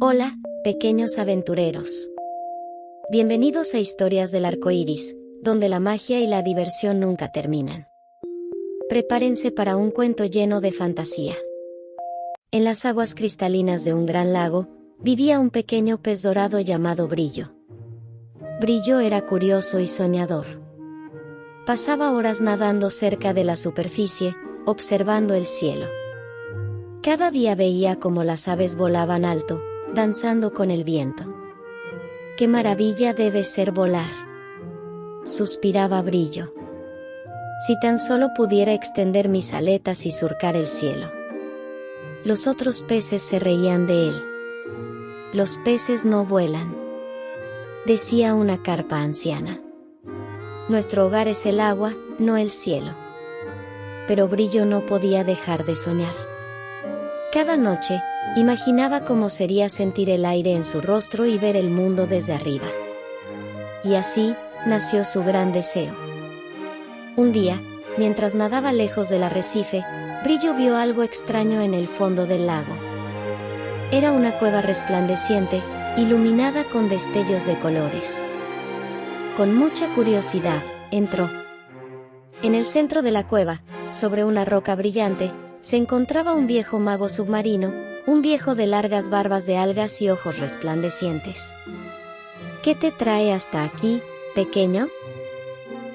Hola, pequeños aventureros. Bienvenidos a Historias del Arco Iris, donde la magia y la diversión nunca terminan. Prepárense para un cuento lleno de fantasía. En las aguas cristalinas de un gran lago, vivía un pequeño pez dorado llamado Brillo. Brillo era curioso y soñador. Pasaba horas nadando cerca de la superficie, observando el cielo. Cada día veía cómo las aves volaban alto, danzando con el viento. ¡Qué maravilla debe ser volar!, suspiraba Brillo. Si tan solo pudiera extender mis aletas y surcar el cielo. Los otros peces se reían de él. Los peces no vuelan, decía una carpa anciana. Nuestro hogar es el agua, no el cielo. Pero Brillo no podía dejar de soñar. Cada noche, imaginaba cómo sería sentir el aire en su rostro y ver el mundo desde arriba. Y así, nació su gran deseo. Un día, mientras nadaba lejos del arrecife, Brillo vio algo extraño en el fondo del lago. Era una cueva resplandeciente, iluminada con destellos de colores. Con mucha curiosidad, entró. En el centro de la cueva, sobre una roca brillante, se encontraba un viejo mago submarino, un viejo de largas barbas de algas y ojos resplandecientes. ¿Qué te trae hasta aquí, pequeño?,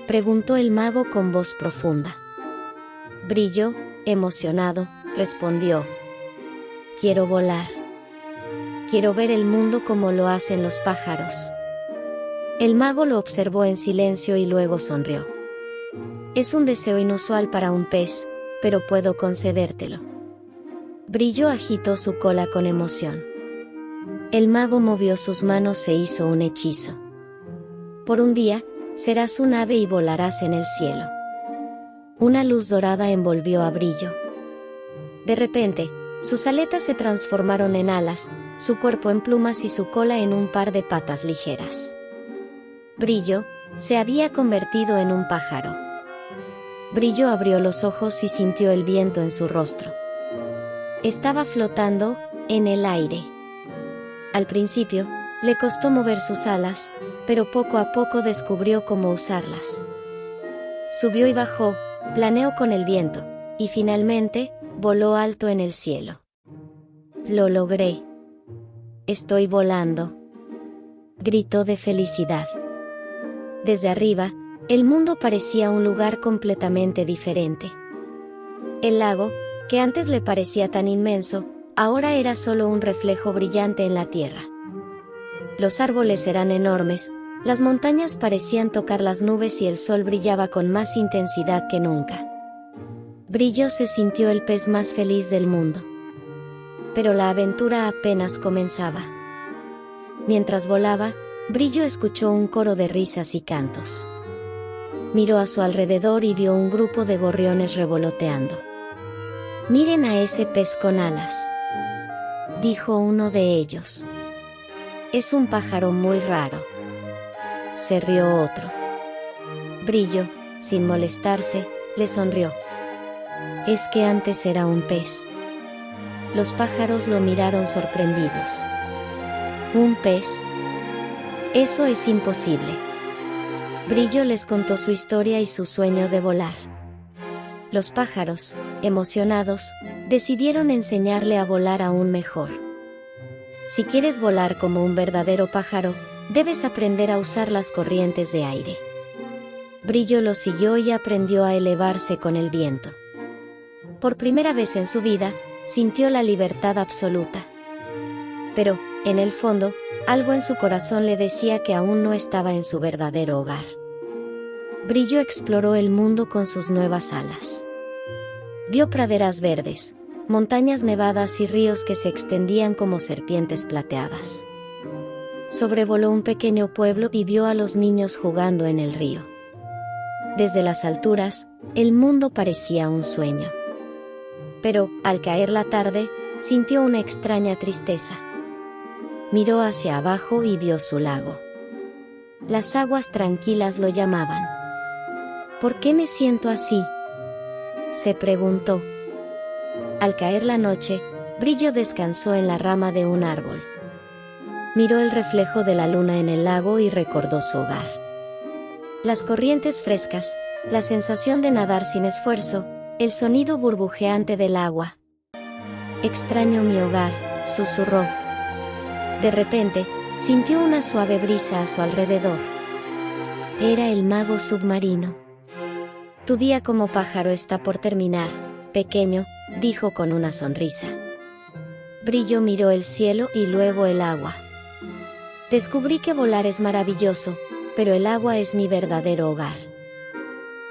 preguntó el mago con voz profunda. Brillo, emocionado, respondió: quiero volar. Quiero ver el mundo como lo hacen los pájaros. El mago lo observó en silencio y luego sonrió. Es un deseo inusual para un pez, pero puedo concedértelo. Brillo agitó su cola con emoción. El mago movió sus manos e hizo un hechizo. Por un día, serás un ave y volarás en el cielo. Una luz dorada envolvió a Brillo. De repente, sus aletas se transformaron en alas, su cuerpo en plumas y su cola en un par de patas ligeras. Brillo se había convertido en un pájaro. Brillo abrió los ojos y sintió el viento en su rostro. Estaba flotando en el aire. Al principio, le costó mover sus alas, pero poco a poco descubrió cómo usarlas. Subió y bajó, planeó con el viento, y finalmente, voló alto en el cielo. Lo logré. Estoy volando, gritó de felicidad. Desde arriba, el mundo parecía un lugar completamente diferente. El lago, que antes le parecía tan inmenso, ahora era solo un reflejo brillante en la tierra. Los árboles eran enormes, las montañas parecían tocar las nubes y el sol brillaba con más intensidad que nunca. Brillo se sintió el pez más feliz del mundo. Pero la aventura apenas comenzaba. Mientras volaba, Brillo escuchó un coro de risas y cantos. Miró a su alrededor y vio un grupo de gorriones revoloteando. «Miren a ese pez con alas», dijo uno de ellos. «Es un pájaro muy raro», se rió otro. Brillo, sin molestarse, le sonrió. «Es que antes era un pez». Los pájaros lo miraron sorprendidos. «¿Un pez? Eso es imposible». Brillo les contó su historia y su sueño de volar. Los pájaros, emocionados, decidieron enseñarle a volar aún mejor. Si quieres volar como un verdadero pájaro, debes aprender a usar las corrientes de aire. Brillo lo siguió y aprendió a elevarse con el viento. Por primera vez en su vida, sintió la libertad absoluta. Pero, en el fondo, algo en su corazón le decía que aún no estaba en su verdadero hogar. Brillo exploró el mundo con sus nuevas alas. Vio praderas verdes, montañas nevadas y ríos que se extendían como serpientes plateadas. Sobrevoló un pequeño pueblo y vio a los niños jugando en el río. Desde las alturas, el mundo parecía un sueño. Pero, al caer la tarde, sintió una extraña tristeza. Miró hacia abajo y vio su lago. Las aguas tranquilas lo llamaban. ¿Por qué me siento así?, se preguntó. Al caer la noche, Brillo descansó en la rama de un árbol. miró el reflejo de la luna en el lago y recordó su hogar. Las corrientes frescas, la sensación de nadar sin esfuerzo, el sonido burbujeante del agua. «Extraño mi hogar», susurró. De repente, sintió una suave brisa a su alrededor. Era el mago submarino. «Tu día como pájaro está por terminar, pequeño», dijo con una sonrisa. Brillo miró el cielo y luego el agua. «Descubrí que volar es maravilloso, pero el agua es mi verdadero hogar».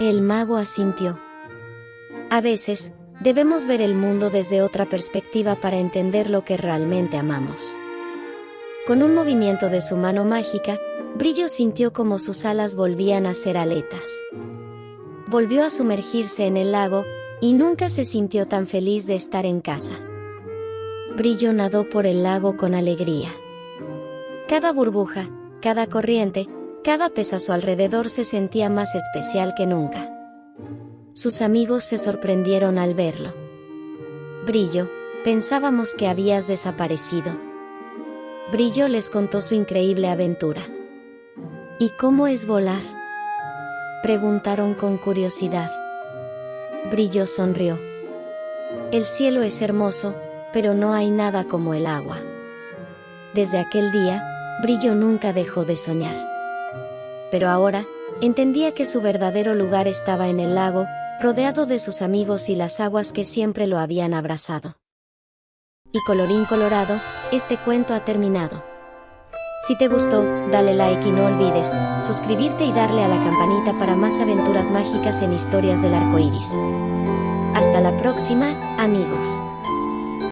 El mago asintió. A veces, debemos ver el mundo desde otra perspectiva para entender lo que realmente amamos. Con un movimiento de su mano mágica, Brillo sintió como sus alas volvían a ser aletas. Volvió a sumergirse en el lago, y nunca se sintió tan feliz de estar en casa. Brillo nadó por el lago con alegría. Cada burbuja, cada corriente, cada pez a su alrededor se sentía más especial que nunca. Sus amigos se sorprendieron al verlo. «Brillo, pensábamos que habías desaparecido». Brillo les contó su increíble aventura. «¿Y cómo es volar?», preguntaron con curiosidad. Brillo sonrió. «El cielo es hermoso, pero no hay nada como el agua». Desde aquel día, Brillo nunca dejó de soñar. Pero ahora, entendía que su verdadero lugar estaba en el lago, rodeado de sus amigos y las aguas que siempre lo habían abrazado. Y colorín colorado, este cuento ha terminado. Si te gustó, dale like y no olvides suscribirte y darle a la campanita para más aventuras mágicas en Historias del Arco Iris. Hasta la próxima, amigos.